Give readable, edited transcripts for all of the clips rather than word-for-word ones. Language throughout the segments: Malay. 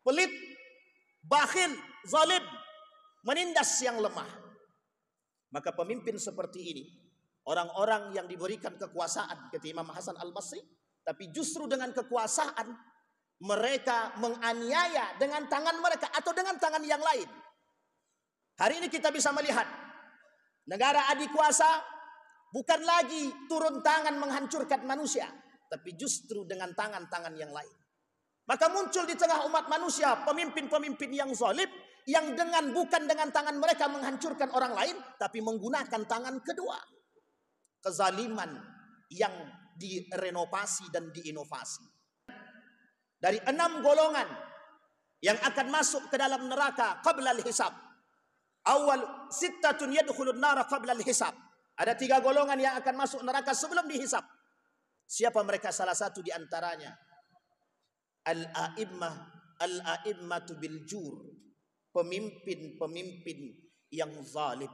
pelit, bakhil, zalim, menindas yang lemah. Maka pemimpin seperti ini, orang-orang yang diberikan kekuasaan, kata Imam Hasan Al-Basri, tapi justru dengan kekuasaan mereka menganiaya dengan tangan mereka atau dengan tangan yang lain. Hari ini kita bisa melihat negara adikuasa bukan lagi turun tangan menghancurkan manusia, tapi justru dengan tangan-tangan yang lain. Maka muncul di tengah umat manusia pemimpin-pemimpin yang zalim, yang bukan dengan tangan mereka menghancurkan orang lain, tapi menggunakan tangan kedua. Kezaliman yang direnovasi dan diinovasi. Dari 6 golongan yang akan masuk ke dalam neraka qabla al-hisab. Awal sittatun yadkhulun nara qabla al-hisab. Ada 3 golongan yang akan masuk neraka sebelum dihisab. Siapa mereka? Salah satu di antaranya al-a'immatu bil jur, pemimpin-pemimpin yang zalim.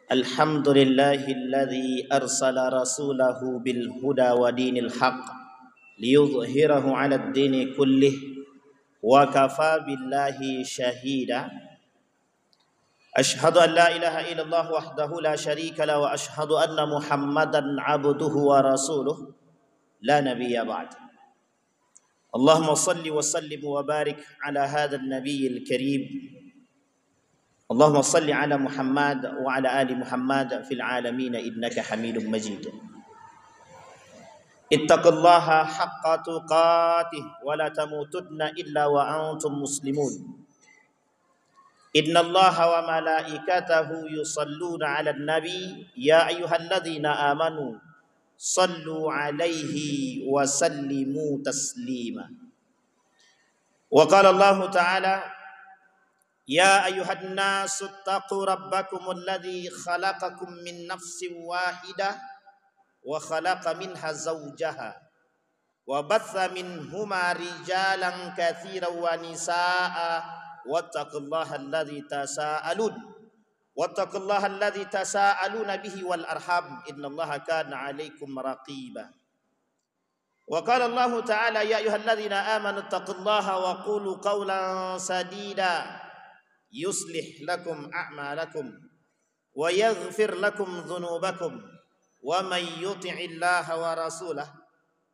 Alhamdulillahilladzi arsala rasulahu bil huda wa dinil haqq liyudhhirahu 'alad dini kullih wa kafa billahi shahida. Ashhadu an la ilaha illallah wahdahu la syarika la wa ashhadu anna Muhammadan 'abduhu wa rasuluh la nabiyya ba'd. Allahumma salli wa sallim wa barik ala hadzal nabiyil karim. Allahumma salli ala Muhammad wa ala ali Muhammad fil alamin innaka Hamidum Majid. Ittaqullaha haqqa tuqatih wa la tamutunna illa wa antum muslimun. Innallaha wa malaikatahu yusalluna 'alan nabi ya ayyuhalladzina amanu sallu 'alaihi wa sallimu taslima. Wa qala Allah ta'ala ya ayyuhan nasu taqu rabbakumul ladzi khalaqakum min nafsin wahidah wa khalaqa minha zawjaha wa batha minhuma rijalan katsiran wa nisaa wattaqullaha alladzi tasaaluna bihi wal arham innallaha kana 'alaikum raqiba. Wa qala Allah ta'ala ya ayyuhalladzina amanu taqullaha wa qulu qawlan sadida yuslih lakum a'malakum wa yaghfir lakum dhunubakum wa may yuti'illaha wa rasulahu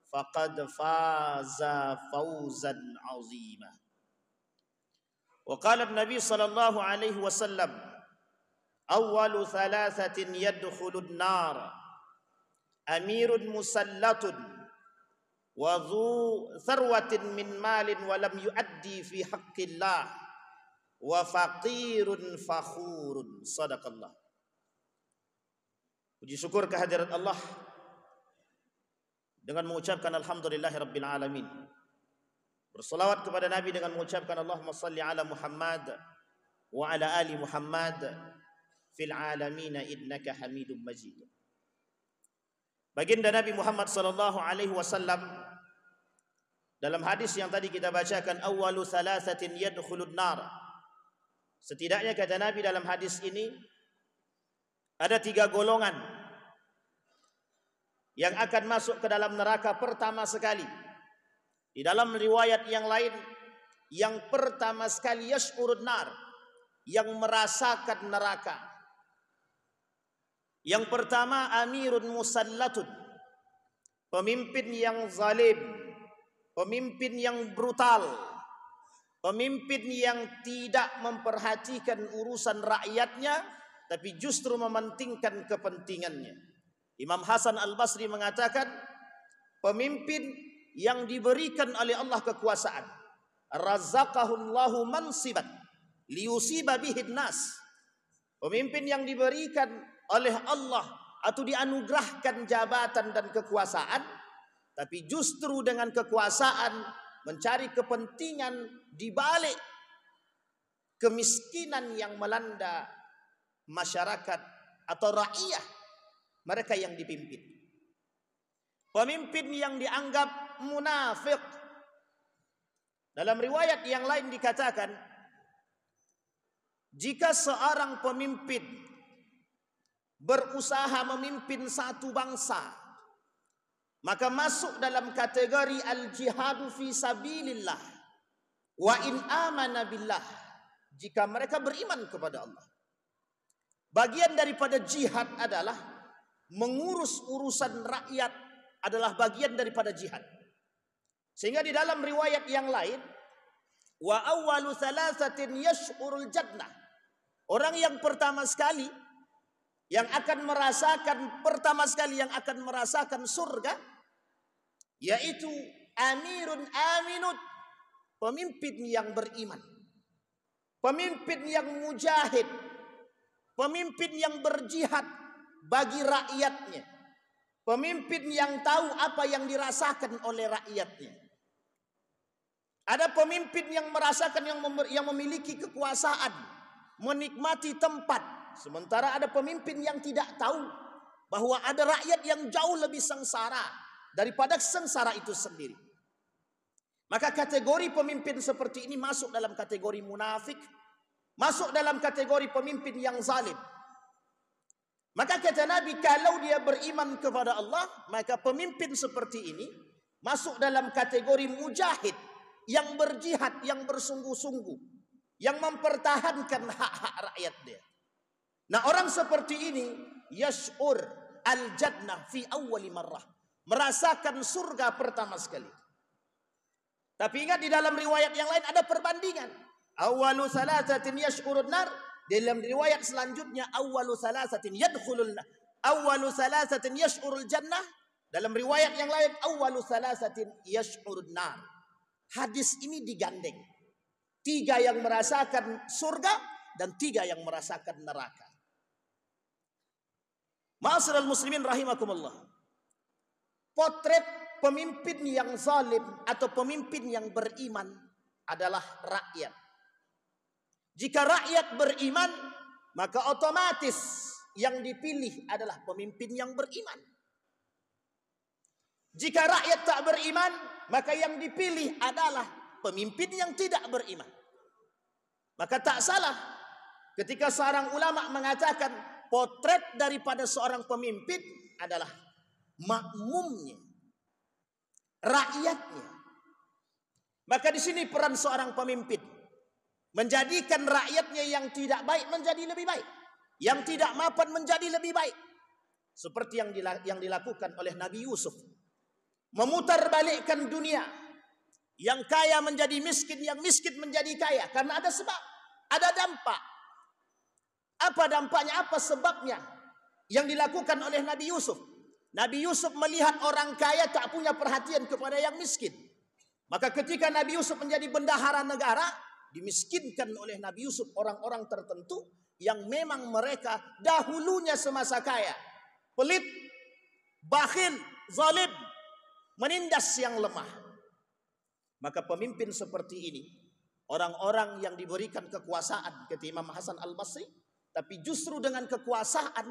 faqad faza fawzan 'azima. Wa qala an-nabi sallallahu alaihi wasallam awwalu thalathatin yadkhulun nar amirun musallatun wa dhu tharwatin min malin wa lam yuaddi fi haqqillah wa faqirun fakhurun. Sadaqallah. Puji syukur kehadirat Allah dengan mengucapkan alhamdulillahi rabbil alamin. Berselawat kepada Nabi dengan mengucapkan Allahumma salli ala Muhammad wa ala ali Muhammad fil alamin innaka Hamidum Majid. Baginda Nabi Muhammad sallallahu alaihi wasallam dalam hadis yang tadi kita bacakan, awwalu thalathatin yadkhulun nar. Setidaknya kata Nabi dalam hadis ini ada 3 golongan yang akan masuk ke dalam neraka pertama sekali. Di dalam riwayat yang lain, yang pertama sekali yash'urun nar, yang merasakan neraka. Yang pertama amirun musallatun, pemimpin yang zalim, pemimpin yang brutal, pemimpin yang tidak memperhatikan urusan rakyatnya, tapi justru mementingkan kepentingannya. Imam Hasan Al-Basri mengatakan, pemimpin yang diberikan oleh Allah kekuasaan, razaqahullahu mansiban liyusiba bihin nas. Pemimpin yang diberikan oleh Allah atau dianugerahkan jabatan dan kekuasaan, tapi justru dengan kekuasaan mencari kepentingan di balik kemiskinan yang melanda masyarakat atau rakyat mereka yang dipimpin. Pemimpin yang dianggap munafik. Dalam riwayat yang lain dikatakan jika seorang pemimpin berusaha memimpin satu bangsa, maka masuk dalam kategori al-jihadu fi sabilillah wa in amana billah, jika mereka beriman kepada Allah. Bagian daripada jihad adalah mengurus urusan rakyat, adalah bagian daripada jihad. Sehingga di dalam riwayat yang lain, wa awwalu thalathatin yash'urul jannah, orang yang pertama sekali yang akan merasakan surga, yaitu amirun aminun, pemimpin yang beriman, pemimpin yang mujahid, pemimpin yang berjihad bagi rakyatnya, pemimpin yang tahu apa yang dirasakan oleh rakyatnya. Ada pemimpin yang merasakan, yang memiliki kekuasaan, menikmati tempat, sementara ada pemimpin yang tidak tahu bahwa ada rakyat yang jauh lebih sengsara daripada sengsara itu sendiri. Maka kategori pemimpin seperti ini masuk dalam kategori munafik, masuk dalam kategori pemimpin yang zalim. Maka kata Nabi, kalau dia beriman kepada Allah, maka pemimpin seperti ini masuk dalam kategori mujahid, yang berjihad, yang bersungguh-sungguh, yang mempertahankan hak-hak rakyat dia. Nah, orang seperti ini yash'ur al-jannah fi awwali marrah, merasakan surga pertama sekali. Tapi ingat, di dalam riwayat yang lain ada perbandingan. Awwalu thalathatin yash'urun nar, dalam riwayat selanjutnya awwalu thalathatin yash'urul jannah, dalam riwayat yang lain awwalu thalathatin yash'urun nar. Hadis ini digandeng. 3 yang merasakan surga dan 3 yang merasakan neraka. Ma'asyiral muslimin rahimakumullah. Potret pemimpin yang zalim atau pemimpin yang beriman adalah rakyat. Jika rakyat beriman, maka otomatis yang dipilih adalah pemimpin yang beriman. Jika rakyat tak beriman, maka yang dipilih adalah pemimpin yang tidak beriman. Maka tak salah ketika seorang ulama mengatakan potret daripada seorang pemimpin adalah makmumnya, rakyatnya. Maka di sini peran seorang pemimpin menjadikan rakyatnya yang tidak baik menjadi lebih baik, yang tidak mapan menjadi lebih baik. Seperti yang dilakukan oleh Nabi Yusuf, memutarbalikkan dunia, yang kaya menjadi miskin, yang miskin menjadi kaya, karena ada sebab, ada dampak. Apa dampaknya, apa sebabnya yang dilakukan oleh Nabi Yusuf? Nabi Yusuf melihat orang kaya tak punya perhatian kepada yang miskin. Maka ketika Nabi Yusuf menjadi bendahara negara, dimiskinkan oleh Nabi Yusuf orang-orang tertentu yang memang mereka dahulunya semasa kaya, pelit, bakhil, zalim, menindas yang lemah. Maka pemimpin seperti ini, orang-orang yang diberikan kekuasaan kata Imam Hasan Al-Basri, tapi justru dengan kekuasaan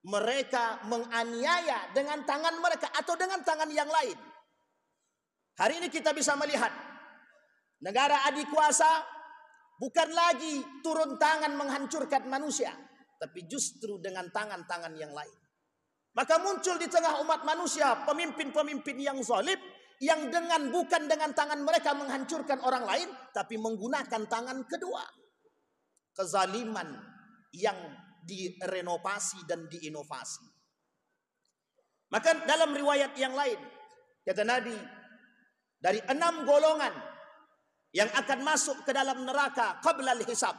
mereka menganiaya dengan tangan mereka atau dengan tangan yang lain. Hari ini kita bisa melihat negara adikuasa bukan lagi turun tangan menghancurkan manusia, tapi justru dengan tangan-tangan yang lain. Maka muncul di tengah umat manusia pemimpin-pemimpin yang zalim, yang bukan dengan tangan mereka menghancurkan orang lain, tapi menggunakan tangan kedua. Kezaliman yang direnovasi dan diinovasi. Maka dalam riwayat yang lain, kata Nabi, dari 6 golongan yang akan masuk ke dalam neraka qabla al-hisab.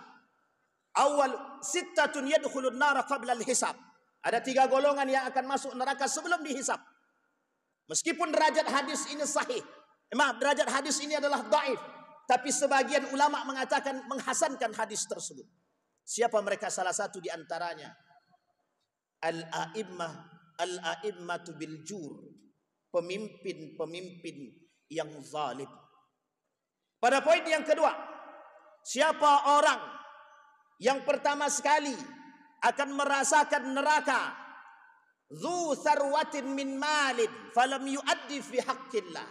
Awal sittatun yadkhulun nara qabla al-hisab. Ada 3 golongan yang akan masuk neraka sebelum dihisab. Meskipun derajat hadis ini sahih, derajat hadis ini adalah dhaif, tapi sebagian ulama mengatakan menghasankan hadis tersebut. Siapa mereka? Salah satu di antaranya al-a'immatu bil jur, pemimpin-pemimpin yang zalim. Pada poin yang kedua, siapa orang yang pertama sekali akan merasakan neraka? Dzu sarwatin min malin falam yuaddi fi haqqillah.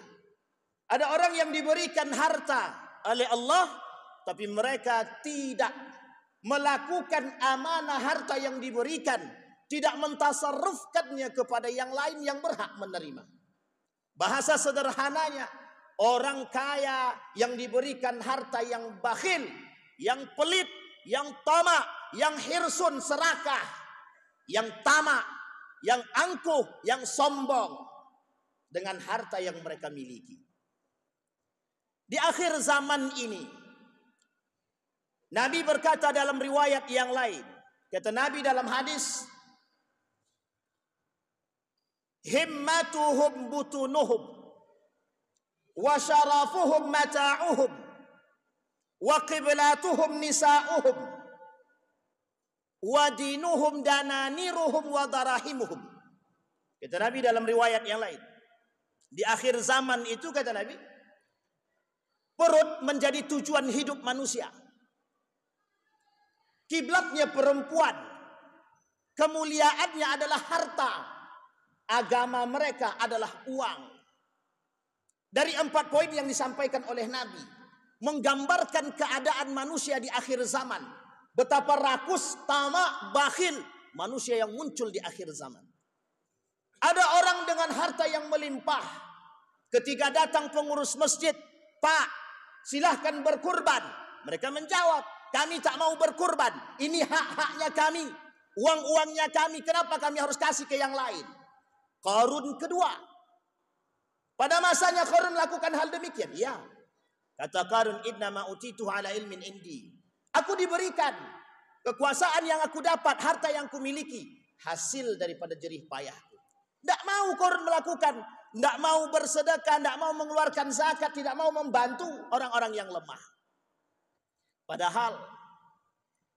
Ada orang yang diberikan harta oleh Allah, tapi mereka tidak melakukan amanah harta yang diberikan, tidak mentasarrufkannya kepada yang lain yang berhak menerima. Bahasa sederhananya, orang kaya yang diberikan harta yang bakhil, yang pelit, yang tamak, yang hirsun, serakah, yang tamak, yang angkuh, yang sombong dengan harta yang mereka miliki. Di akhir zaman ini, Nabi berkata dalam riwayat yang lain, kata Nabi dalam hadis, himmatuhum butunuhum wa syarafuhum mata'uhum wa qiblatuhum nisa'uhum wa dinuhum dananiruhum wa darahimuhum. Kata Nabi dalam riwayat yang lain, di akhir zaman itu, kata Nabi, perut menjadi tujuan hidup manusia. Kiblatnya perempuan, kemuliaannya adalah harta, agama mereka adalah uang. Dari 4 poin yang disampaikan oleh Nabi, menggambarkan keadaan manusia di akhir zaman, betapa rakus, tamak, bakhil manusia yang muncul di akhir zaman. Ada orang dengan harta yang melimpah, ketika datang pengurus masjid, "Pak, silahkan berkurban." Mereka menjawab, "Kami tak mau berkurban. Ini hak-haknya kami, uang-uangnya kami. Kenapa kami harus kasih ke yang lain?" Qarun kedua. Pada masanya Qarun melakukan hal demikian. Ya. Kata Qarun, "Innama utitu ala ilmin indi." Aku diberikan kekuasaan yang aku dapat, harta yang kumiliki, hasil daripada jerih payahku. Tidak mau Qarun melakukan, tidak mau bersedekah, tidak mau mengeluarkan zakat, tidak mau membantu orang-orang yang lemah. Padahal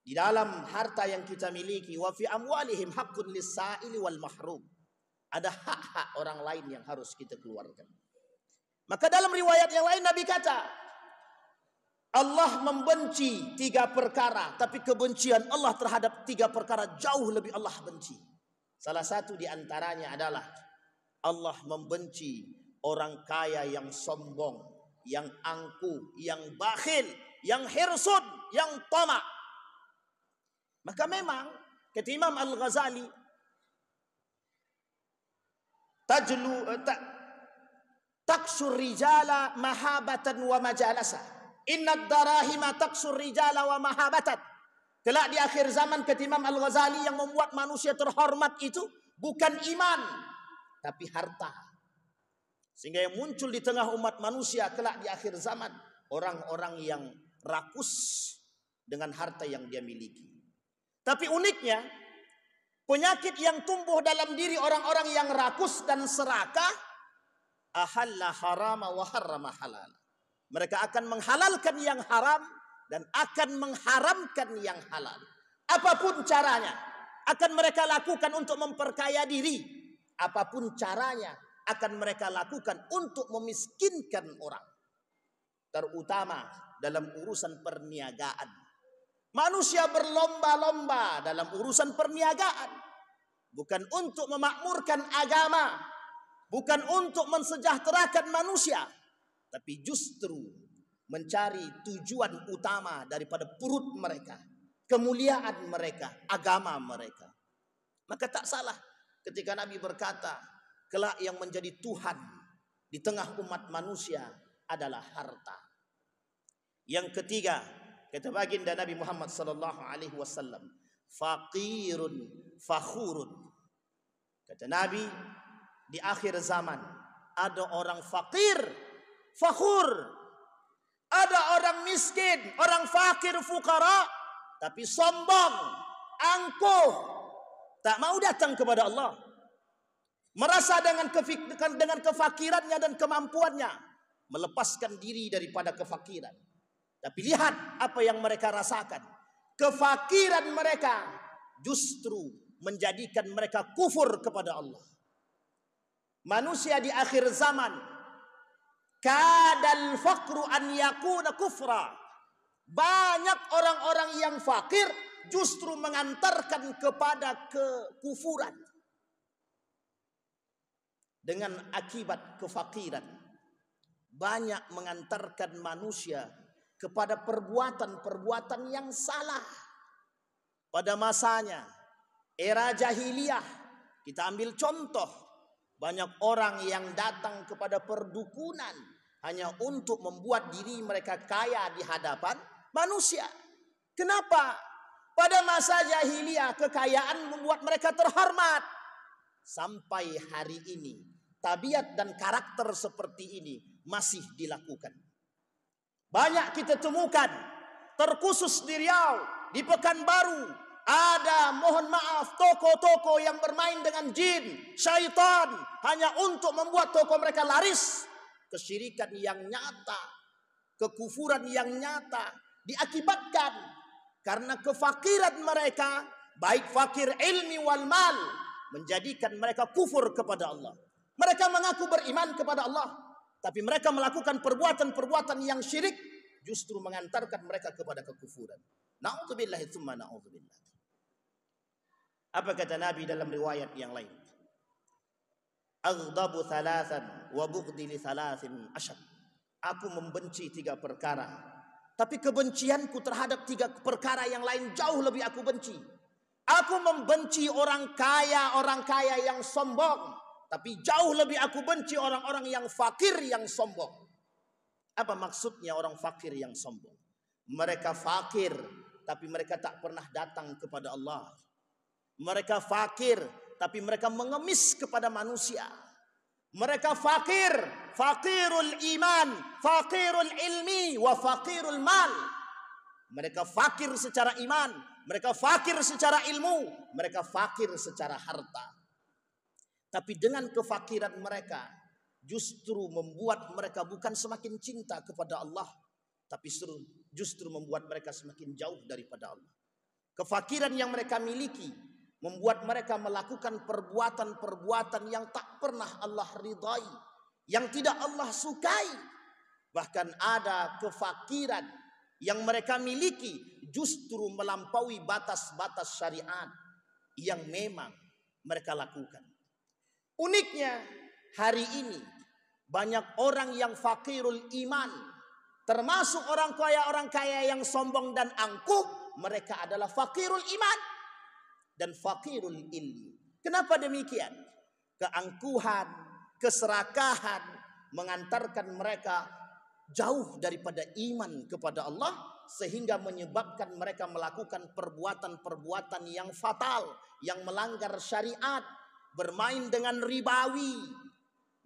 di dalam harta yang kita miliki, wa fi amwalihim haqqun lis-sa'ili wal mahrum. Ada hak-hak orang lain yang harus kita keluarkan. Maka dalam riwayat yang lain Nabi kata, Allah membenci 3 perkara, tapi kebencian Allah terhadap 3 perkara jauh lebih Allah benci. Salah satu di antaranya adalah Allah membenci orang kaya yang sombong, yang angkuh, yang bakhil, yang hirsud, yang tamak. Maka memang kata Imam Al-Ghazali, taksur rijala mahabatan wa majalasa. Innad darahima taksur rijala wa mahabatan. Kelak di akhir zaman, kata Imam Al-Ghazali, yang membuat manusia terhormat itu bukan iman, tapi harta. Sehingga yang muncul di tengah umat manusia kelak di akhir zaman, orang-orang yang rakus dengan harta yang dia miliki. Tapi uniknya, penyakit yang tumbuh dalam diri orang-orang yang rakus dan serakah, ahalla harama wa harrama halal. Mereka akan menghalalkan yang haram dan akan mengharamkan yang halal. Apapun caranya akan mereka lakukan untuk memperkaya diri. Apapun caranya akan mereka lakukan untuk memiskinkan orang. Terutama dalam urusan perniagaan. Manusia berlomba-lomba dalam urusan perniagaan. Bukan untuk memakmurkan agama. Bukan untuk mensejahterakan manusia. Tapi justru mencari tujuan utama daripada perut mereka. Kemuliaan mereka. Agama mereka. Maka tak salah ketika Nabi berkata, kelak yang menjadi Tuhan di tengah umat manusia adalah harta. Yang ketiga, kata baginda Nabi Muhammad sallallahu alaihi wasallam, faqirun fakhurun. Kata Nabi, di akhir zaman ada orang fakir, fakhur. Ada orang miskin, orang fakir, fukara, tapi sombong, angkuh, tak mau datang kepada Allah. Merasa dengan kefakirannya dan kemampuannya, melepaskan diri daripada kefakiran. Tapi lihat apa yang mereka rasakan. Kefakiran mereka justru menjadikan mereka kufur kepada Allah. Manusia di akhir zaman, kadal faqru an yakuna kufra. Banyak orang-orang yang fakir justru mengantarkan kepada kekufuran. Dengan akibat kefakiran, banyak mengantarkan manusia kepada perbuatan-perbuatan yang salah. pada masanya era jahiliyah, kita ambil contoh, banyak orang yang datang kepada perdukunan hanya untuk membuat diri mereka kaya di hadapan manusia. Kenapa? Pada masa jahiliyah kekayaan membuat mereka terhormat. Sampai hari ini tabiat dan karakter seperti ini masih dilakukan. Banyak kita temukan, terkhusus di Riau, di Pekanbaru, ada, mohon maaf, toko-toko yang bermain dengan jin, syaitan, hanya untuk membuat toko mereka laris. Kesyirikan yang nyata, kekufuran yang nyata diakibatkan karena kefakiran mereka, baik fakir ilmi wal mal, menjadikan mereka kufur kepada Allah. Mereka mengaku beriman kepada Allah, tapi mereka melakukan perbuatan-perbuatan yang syirik, justru mengantarkan mereka kepada kekufuran. Na'udzubillahi tsumma na'udzubillah. Apa kata Nabi dalam riwayat yang lain? Aghdabu thalathan wa bughdi li thalathin ashad. Aku membenci 3 perkara, tapi kebencianku terhadap 3 perkara yang lain jauh lebih aku benci. Aku membenci orang kaya yang sombong, tapi jauh lebih aku benci orang-orang yang fakir yang sombong. Apa maksudnya orang fakir yang sombong? Mereka fakir, tapi mereka tak pernah datang kepada Allah. Mereka fakir, tapi mereka mengemis kepada manusia. Mereka fakir, fakirul iman, fakirul ilmi, wa fakirul mal. Mereka fakir secara iman, mereka fakir secara ilmu, mereka fakir secara harta. Tapi dengan kefakiran mereka justru membuat mereka bukan semakin cinta kepada Allah, tapi justru membuat mereka semakin jauh daripada Allah. Kefakiran yang mereka miliki membuat mereka melakukan perbuatan-perbuatan yang tak pernah Allah ridai, yang tidak Allah sukai. Bahkan ada kefakiran yang mereka miliki justru melampaui batas-batas syariat yang memang mereka lakukan. Uniknya hari ini banyak orang yang fakirul iman, termasuk orang kaya yang sombong dan angkuh, mereka adalah fakirul iman dan fakirul ilmi. Kenapa demikian? Keangkuhan, keserakahan mengantarkan mereka jauh daripada iman kepada Allah, sehingga menyebabkan mereka melakukan perbuatan-perbuatan yang fatal, yang melanggar syariat, bermain dengan ribawi,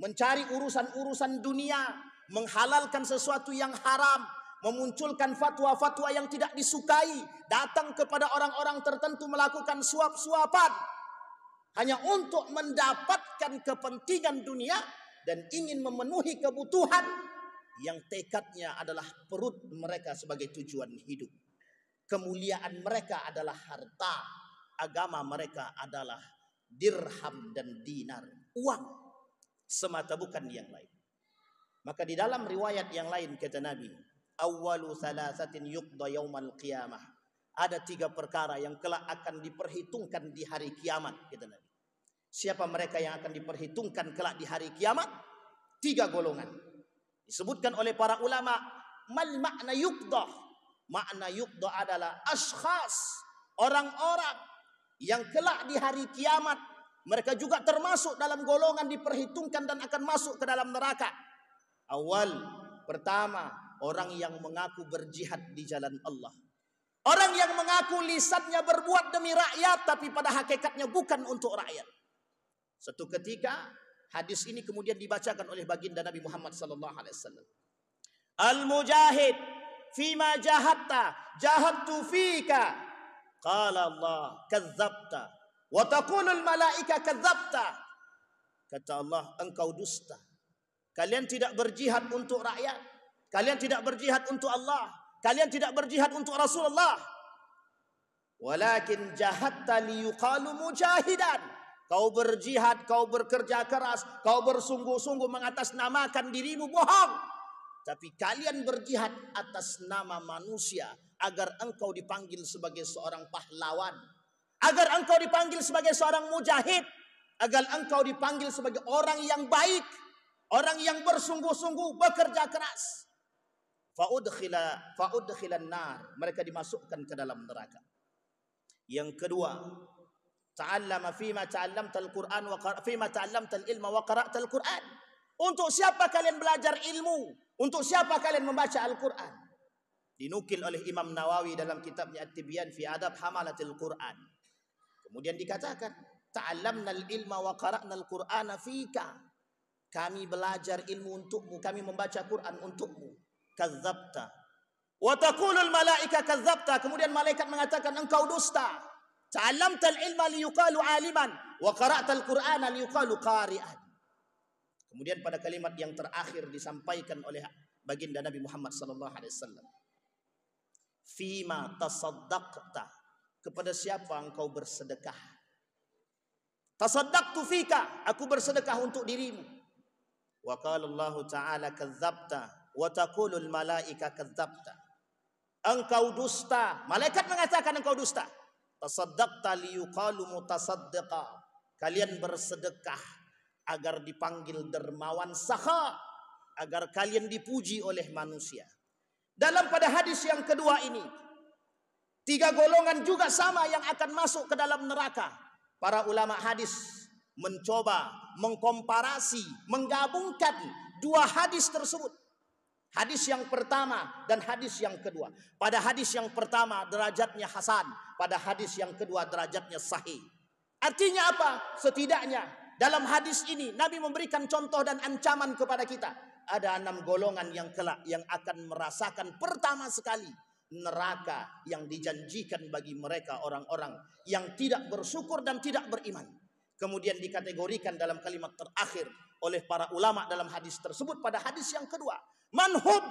mencari urusan-urusan dunia, menghalalkan sesuatu yang haram, memunculkan fatwa-fatwa yang tidak disukai, datang kepada orang-orang tertentu melakukan suap-suapan hanya untuk mendapatkan kepentingan dunia dan ingin memenuhi kebutuhan yang tekadnya adalah perut mereka sebagai tujuan hidup. Kemuliaan mereka adalah harta, agama mereka adalah dirham dan dinar, uang semata, bukan yang lain. Maka di dalam riwayat yang lain kata Nabi, awwalu thalathatin yuqda yaumal qiyamah. Ada 3 perkara yang kelak akan diperhitungkan di hari kiamat, kata Nabi. Siapa mereka yang akan diperhitungkan kelak di hari kiamat? 3 golongan. Disebutkan oleh para ulama, mal makna yuqda. Makna yuqda adalah ashkhas, orang-orang yang kelak di hari kiamat mereka juga termasuk dalam golongan diperhitungkan dan akan masuk ke dalam neraka. Awal, pertama, orang yang mengaku berjihad di jalan Allah. Orang yang mengaku lisannya berbuat demi rakyat, tapi pada hakikatnya bukan untuk rakyat. Satu ketika hadis ini kemudian dibacakan oleh baginda Nabi Muhammad SAW. Al-mujahid fima jahadta jahadtu fika. Qala Allah kadzabta wa taqulul malaika kadzabta. Kata Allah, engkau dusta. Kalian tidak berjihad untuk rakyat, kalian tidak berjihad untuk Allah, kalian tidak berjihad untuk Rasulullah. Walakin jahadta liyuqalu mujahidan. Kau berjihad, kau bekerja keras, kau bersungguh-sungguh mengatasnamakan dirimu bohong. Tapi kalian berjihad atas nama manusia agar engkau dipanggil sebagai seorang pahlawan, agar engkau dipanggil sebagai seorang mujahid, agar engkau dipanggil sebagai orang yang baik, orang yang bersungguh-sungguh bekerja keras. Fa'udkhilan nar, mereka dimasukkan ke dalam neraka. Yang kedua, ta'allama fima ta'allamtal Qur'an wa fima ta'allamtal ilma wa qara'tal Qur'an. Untuk siapa kalian belajar ilmu? Untuk siapa kalian membaca Al-Qur'an? Dinukil oleh Imam Nawawi dalam kitabnya At-Tibyan fi Adab Hamalatil Qur'an. Kemudian dikatakan, ta'allamnal ilma wa qara'nal Qur'ana fika. Kami belajar ilmu untukmu, kami membaca Quran untukmu. Kadzabta. Wa taqulul malaika kadzabta. Kemudian malaikat mengatakan engkau dusta. Ta'allamtal ilma liyuqalu aliman wa qara'tal Qur'ana liyuqalu qari'an. Kemudian pada kalimat yang terakhir disampaikan oleh baginda Nabi Muhammad sallallahu alaihi wasallam. Fima tasaddaqta. Kepada siapa engkau bersedekah? Tasaddaqtu fika. Aku bersedekah untuk dirimu. Wa qala Allah Ta'ala kadzabta wa taqulul malaika kadzabta. Engkau dusta. Malaikat mengatakan engkau dusta. Tasaddaqta liyuqalu mutasaddiqa. Kalian bersedekah agar dipanggil dermawan sakha, agar kalian dipuji oleh manusia. Dalam pada hadis yang kedua ini, 3 golongan juga sama yang akan masuk ke dalam neraka. Para ulama hadis mencoba mengkomparasi, menggabungkan 2 hadis tersebut. Hadis yang pertama dan hadis yang kedua. Pada hadis yang pertama derajatnya hasan, pada hadis yang kedua derajatnya sahih. Artinya apa? Setidaknya dalam hadis ini Nabi memberikan contoh dan ancaman kepada kita. Ada 6 golongan yang kelak yang akan merasakan pertama sekali neraka yang dijanjikan bagi mereka orang-orang yang tidak bersyukur dan tidak beriman. Kemudian dikategorikan dalam kalimat terakhir oleh para ulama dalam hadis tersebut pada hadis yang kedua. Manhum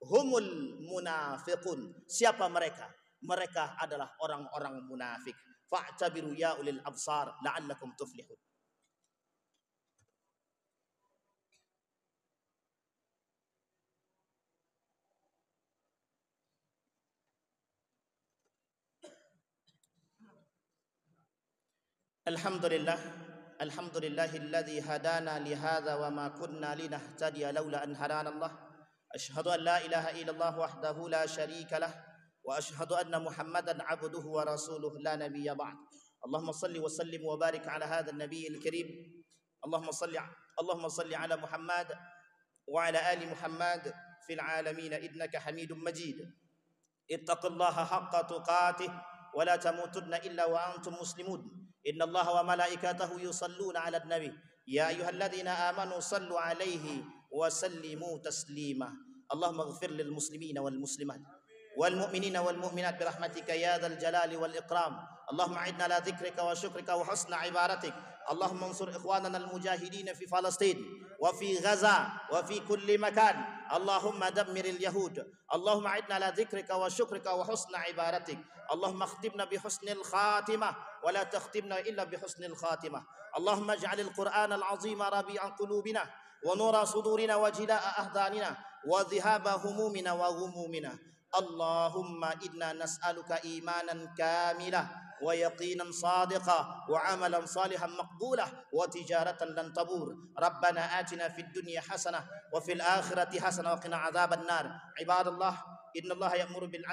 humul munafiqun. Siapa mereka? Mereka adalah orang-orang munafik. Fa'tabiru ya ulil absar la'allakum tuflihun. Alhamdulillahilladzi hadana lihadza wa ma kunna linahtadiya laula an hadana Allah. Asyhadu an la ilaha illallah wahdahu la syarika lah wa asyhadu anna Muhammadan abduhu wa rasuluhu la nabiyya ba'd. Allahumma salli wa sallim wa barik ala hadzal nabiyil karim. Allahumma salli ala Muhammad wa ala ali Muhammad fil alamin innaka Hamidum Majid. Ittaqillaha haqqa tuqatih wa la tamutunna illa wa antum muslimun. Inna Allah wa malaikatahu yusalluna ala nabi. Ya ayyuhalladzina amanu sallu alaihi wa sallimu taslima. Allahumma ighfir lil muslimina wal muslimat wal mu'minina wal mu'minat birahmatika ya dzal jalali wal ikram. Allahumma a'idna ala dzikrika wa syukrika wa husna ibadatik. Allahumma ansur ikhwanana al mujahidin fi Palestin wa fi Gaza wa fi kulli makan. Allahumma dammiril yahud. Allahumma a'idna ala dzikrika wa syukrika wa husna ibadatik. Allahumma khtimna bi husnil khatimah wa la takhtimna illa bi husnil khatimah. Allahumma ij'alil Qur'anal 'azima rabi'a qulubina wa nura sudurina wa jilaa'a ahdanina wa dhihaba humumina wa ghumumina. Allahumma inna nas'aluka imanan kamilah wa yaqinan sadiqa wa amalan salihan maqbulah wa tijaratan lan tabur. Rabbana atina fid dunya hasanah wa fil akhirati hasanah wa qina adzaban nar. Ibadallah, innallaha ya'muru bil